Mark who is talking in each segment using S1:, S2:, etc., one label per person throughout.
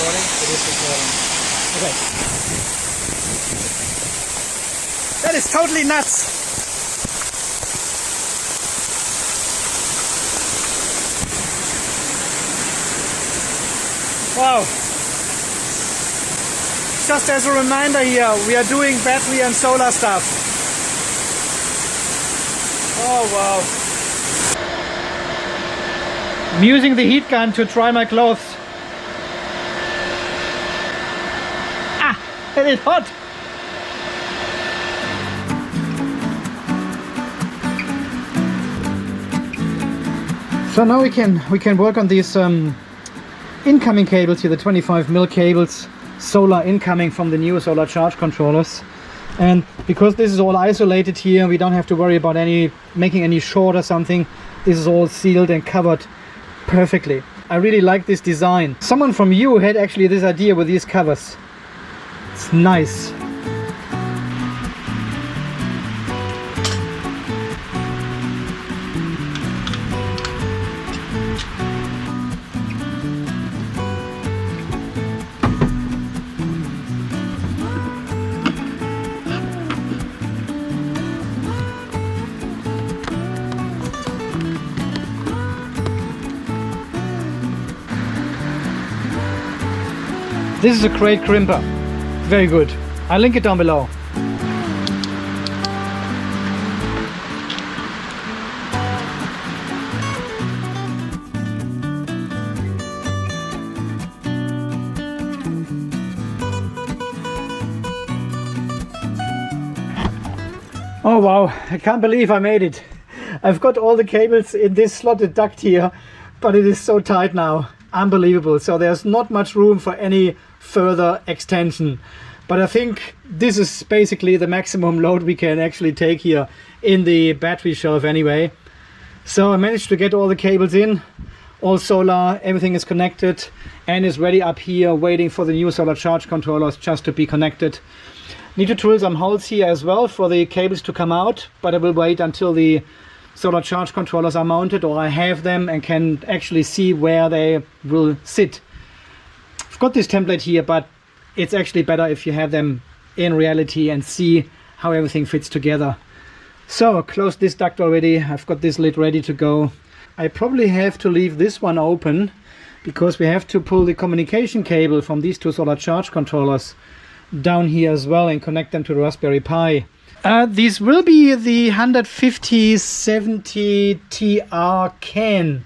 S1: recording? It is recording. Okay. That is totally nuts! Wow! Just as a reminder here, we are doing battery and solar stuff. Oh wow! I'm using the heat gun to dry my clothes. Ah! It is hot! So now we can work on these incoming cables here, the 25mm cables, solar incoming from the new solar charge controllers. And because this is all isolated here, we don't have to worry about making any short or something. This is all sealed and covered perfectly. I really like this design. Someone from you had actually this idea with these covers. It's nice. This is a great crimper, very good. I'll link it down below. Oh wow, I can't believe I made it. I've got all the cables in this slotted duct here, but it is so tight now. Unbelievable. So there's not much room for any further extension, but I think this is basically the maximum load we can actually take here in the battery shelf anyway. So I managed to get all the cables in, all solar, everything is connected and is ready up here waiting for the new solar charge controllers just to be connected. Need to drill some holes here as well for the cables to come out, but I will wait until the solar charge controllers are mounted or I have them and can actually see where they will sit. I've got this template here, but it's actually better if you have them in reality and see how everything fits together. So close this duct already. I've got this lid ready to go. I probably have to leave this one open because we have to pull the communication cable from these two solar charge controllers down here as well and connect them to the Raspberry Pi. These will be the 150/70 TR CAN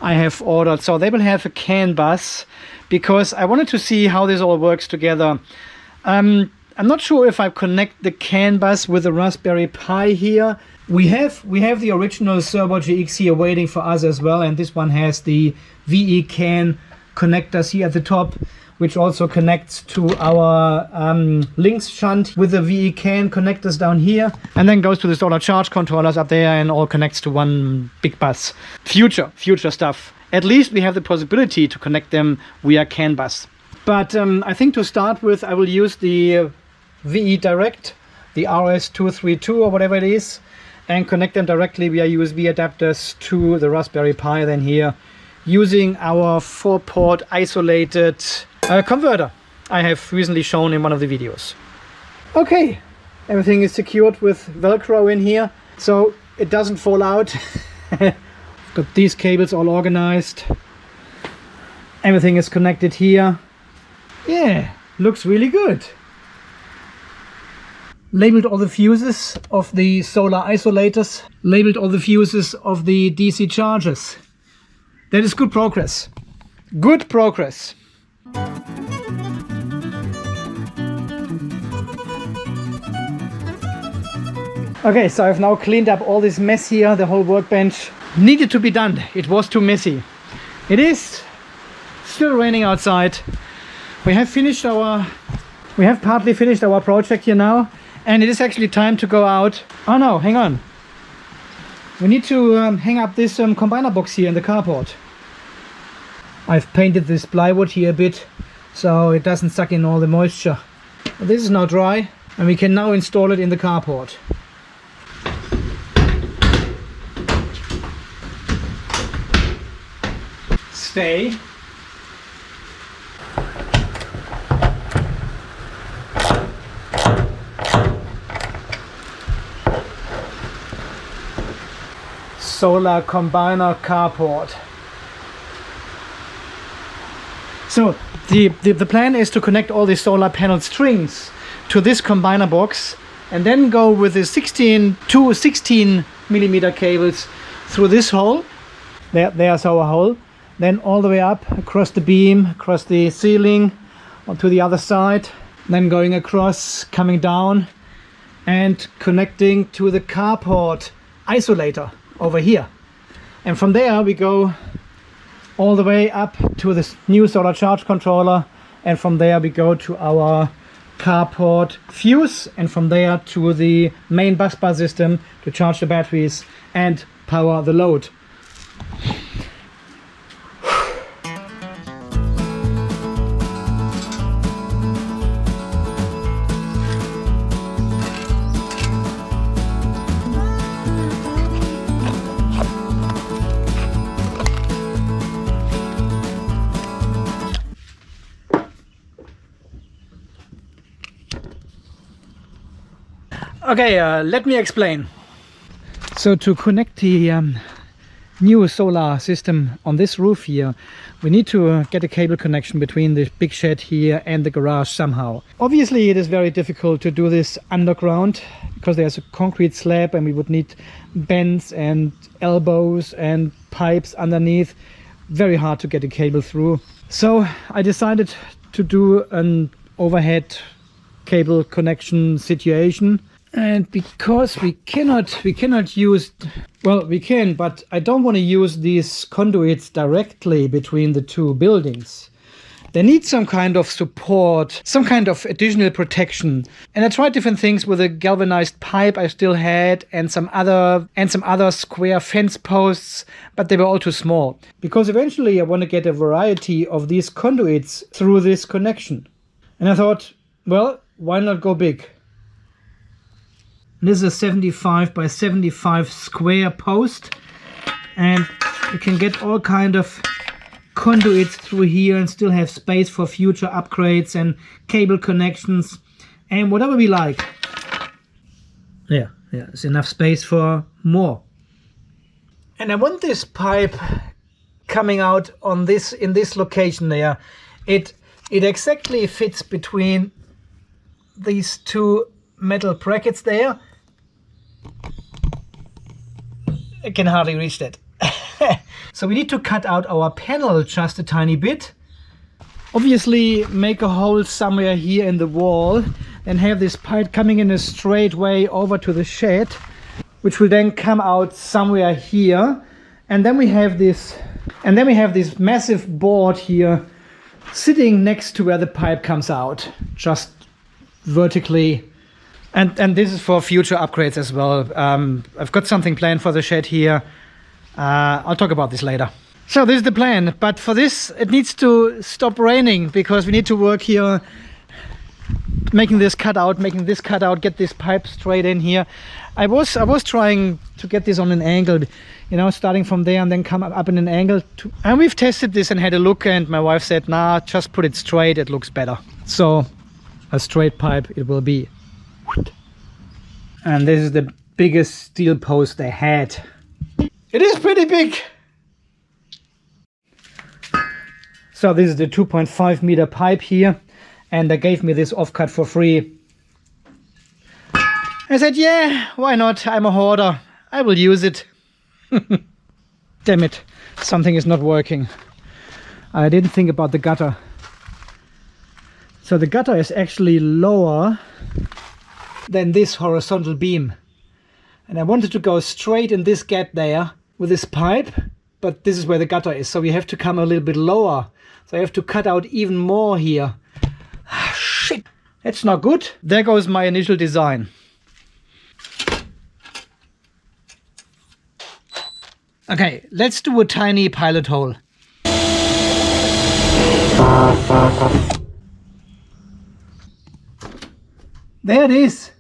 S1: I have ordered, so they will have a CAN bus because I wanted to see how this all works together. I'm not sure if I connect the CAN bus with the Raspberry Pi here. We have the original Servo GX here waiting for us as well, and this one has the VE CAN connectors here at the top, which also connects to our links shunt with the VE CAN connectors down here, and then goes to the solar charge controllers up there and all connects to one big bus. Future stuff. At least we have the possibility to connect them via CAN bus. But I think to start with I will use the VE Direct, the RS232 or whatever it is, and connect them directly via USB adapters to the Raspberry Pi then here, using our 4-port isolated converter I have recently shown in one of the videos. Okay, everything is secured with Velcro in here so it doesn't fall out. Got these cables all organized. Everything is connected here. Yeah, looks really good. Labeled all the fuses of the solar isolators. Labeled all the fuses of the DC chargers. That is good progress. Good progress. Okay, so I've now cleaned up all this mess here. The whole workbench needed to be done. It was too messy. It is still raining outside. We have partly finished our project here now, and it is actually time to go out. Oh no, hang on. We need to hang up this combiner box here in the carport. I've painted this plywood here a bit so it doesn't suck in all the moisture. This is now dry and we can now install it in the carport. Stay. solar combiner carport. So the plan is to connect all the solar panel strings to this combiner box and then go with the 16 millimeter cables through this hole. There's our hole. Then all the way up across the beam, across the ceiling, onto the other side. Then going across, coming down and connecting to the carport isolator over here. And from there we go all the way up to this new solar charge controller, and from there we go to our carport fuse, and from there to the main bus bar system to charge the batteries and power the load. Okay, let me explain. So to connect the new solar system on this roof here, we need to get a cable connection between the big shed here and the garage somehow. Obviously it is very difficult to do this underground because there's a concrete slab and we would need bends and elbows and pipes underneath. Very hard to get a cable through. So I decided to do an overhead cable connection situation. And because we cannot use, well, we can, but I don't want to use these conduits directly between the two buildings. They need some kind of support, some kind of additional protection. And I tried different things with a galvanized pipe I still had and some other square fence posts, but they were all too small. Because eventually I want to get a variety of these conduits through this connection. And I thought, well, why not go big? This is a 75 by 75 square post, and you can get all kind of conduits through here and still have space for future upgrades and cable connections and whatever we like. Yeah, there's enough space for more. And I want this pipe coming out on this, in this location there. It exactly fits between these two metal brackets there. I can hardly reach that. So we need to cut out our panel just a tiny bit. Obviously make a hole somewhere here in the wall and have this pipe coming in a straight way over to the shed, which will then come out somewhere here. And then we have this massive board here sitting next to where the pipe comes out, just vertically. And this is for future upgrades as well. I've got something planned for the shed here. I'll talk about this later. So this is the plan, but for this it needs to stop raining because we need to work here, making this cutout, get this pipe straight in here. I was trying to get this on an angle, you know, starting from there and then come up in an angle. And we've tested this and had a look, and my wife said, nah, just put it straight, it looks better. So a straight pipe it will be. And this is the biggest steel post they had. It is pretty big. So this is the 2.5 meter pipe here, and they gave me this offcut for free. I said, yeah, why not? I'm a hoarder. I will use it. Damn it, something is not working. I didn't think about the gutter. So the gutter is actually lower than this horizontal beam. And I wanted to go straight in this gap there with this pipe, but this is where the gutter is. So we have to come a little bit lower. So I have to cut out even more here. Ah, shit, that's not good. There goes my initial design. Okay, let's do a tiny pilot hole. There it is.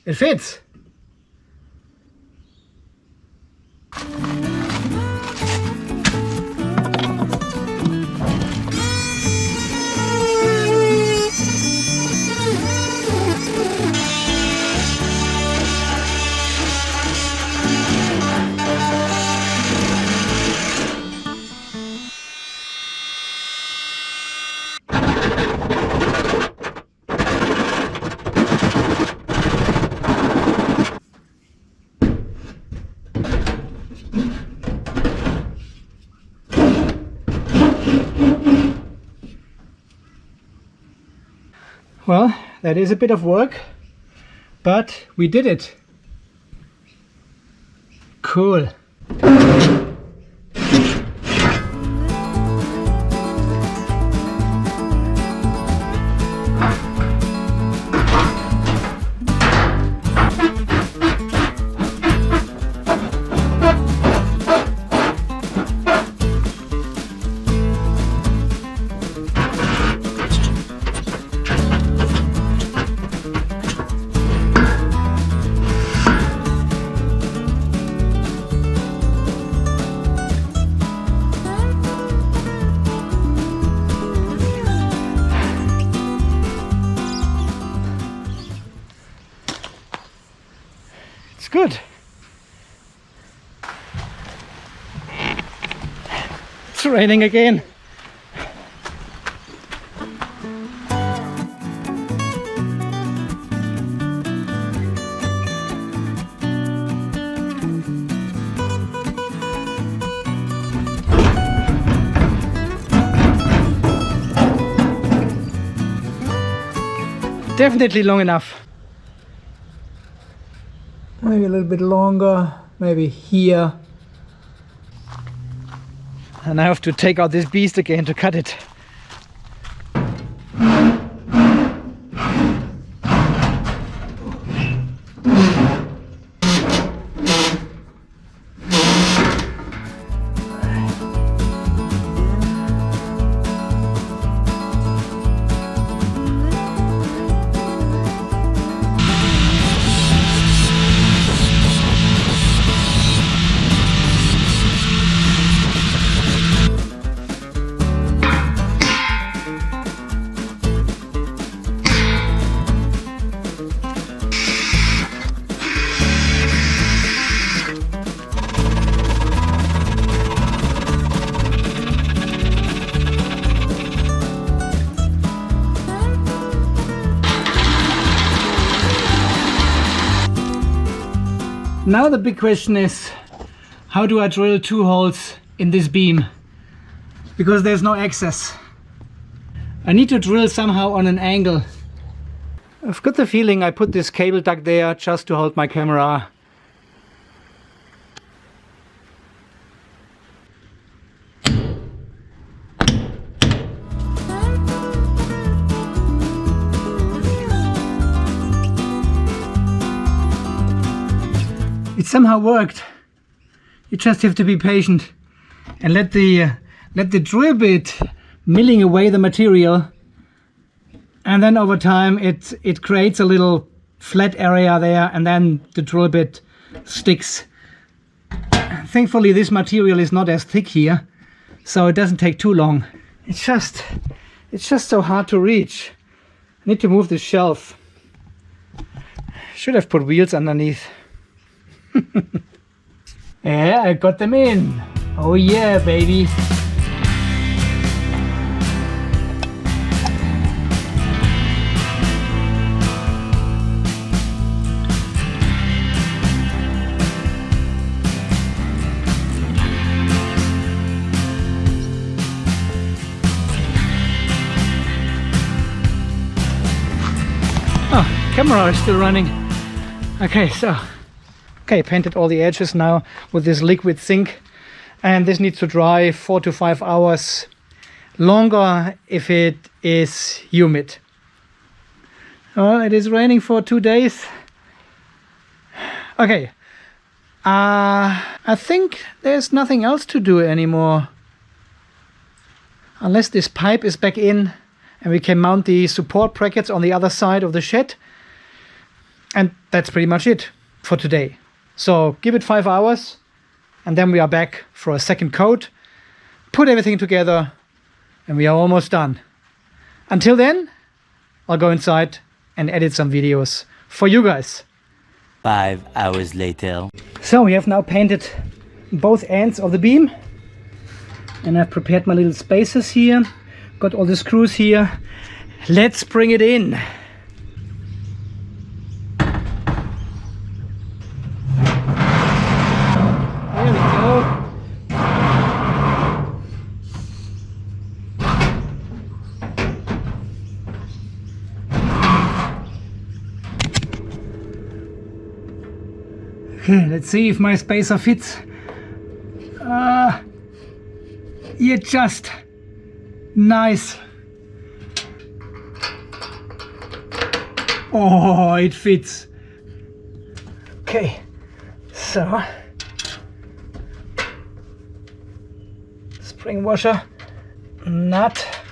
S1: it fits. Well, that is a bit of work, but we did it. Cool. Good. It's raining again. Definitely long enough. Maybe a little bit longer, maybe here. And I have to take out this beast again to cut it. Now the big question is, how do I drill 2 holes in this beam? Because there's no access. I need to drill somehow on an angle. I've got the feeling I put this cable duct there just to hold my camera. It somehow worked. You just have to be patient and let the drill bit milling away the material, and then over time it creates a little flat area there, and then the drill bit sticks. Thankfully this material is not as thick here, so it doesn't take too long. It's just so hard to reach. I need to move this shelf. Should have put wheels underneath. Yeah, I got them in. Oh yeah, baby. Oh, camera is still running. Okay, so painted all the edges now with this liquid zinc, and this needs to dry 4 to 5 hours longer if it is humid. Well, it is raining for 2 days. Okay, I think there's nothing else to do anymore, unless this pipe is back in and we can mount the support brackets on the other side of the shed. And that's pretty much it for today. So give it 5 hours and then we are back for a second coat, put everything together, and we are almost done. Until then, I'll go inside and edit some videos for you guys.
S2: 5 hours later.
S1: So we have now painted both ends of the beam, and I've prepared my little spaces here, got all the screws here. Let's bring it in. There we go. Okay, let's see if my spacer fits. Yeah, just nice. Oh, it fits. Okay, so spring washer nut,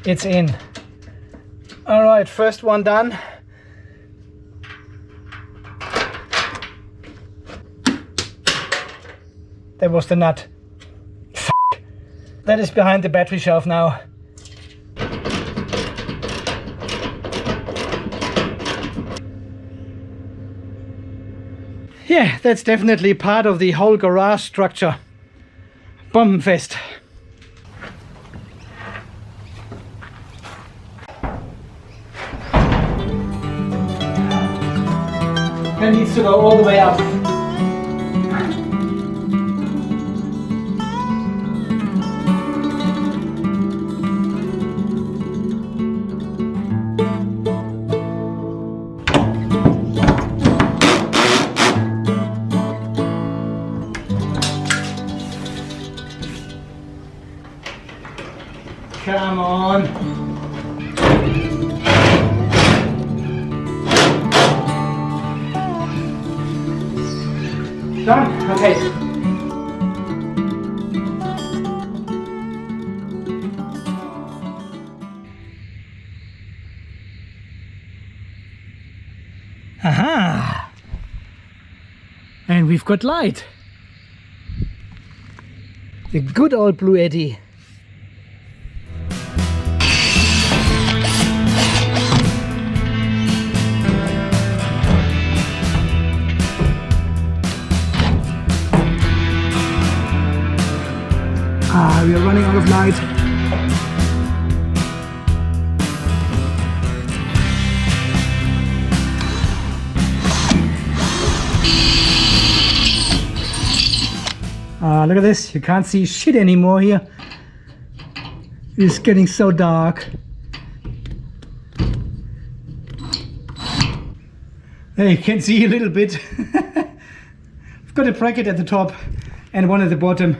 S1: it's in. All right, first one done. That was the nut. That is behind the battery shelf now. Yeah, that's definitely part of the whole garage structure. Bombenfest. That needs to go all the way up. Come on. Done? Okay. Aha! And we've got light. The good old blue eddy. We are running out of light. Look at this, you can't see shit anymore here. It's getting so dark. There you can see a little bit. I've got a bracket at the top and one at the bottom.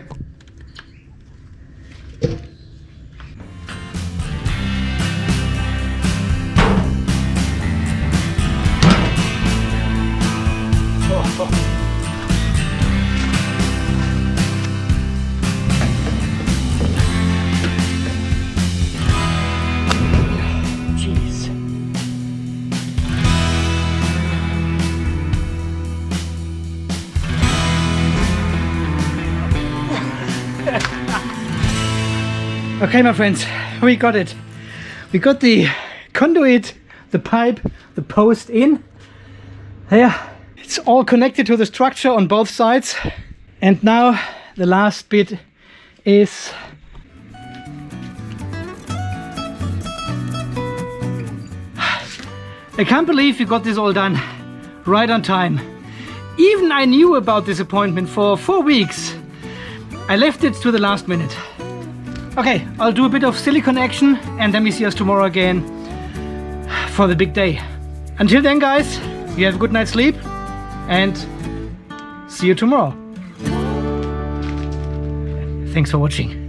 S1: Okay, my friends, we got it. We got the conduit, the pipe, the post in. There, it's all connected to the structure on both sides. And now the last bit is I can't believe we got this all done right on time. Even I knew about this appointment for 4 weeks. I left it to the last minute. Okay, I'll do a bit of silicone action and then we see us tomorrow again for the big day. Until then, guys, you have a good night's sleep and see you tomorrow. Thanks for watching.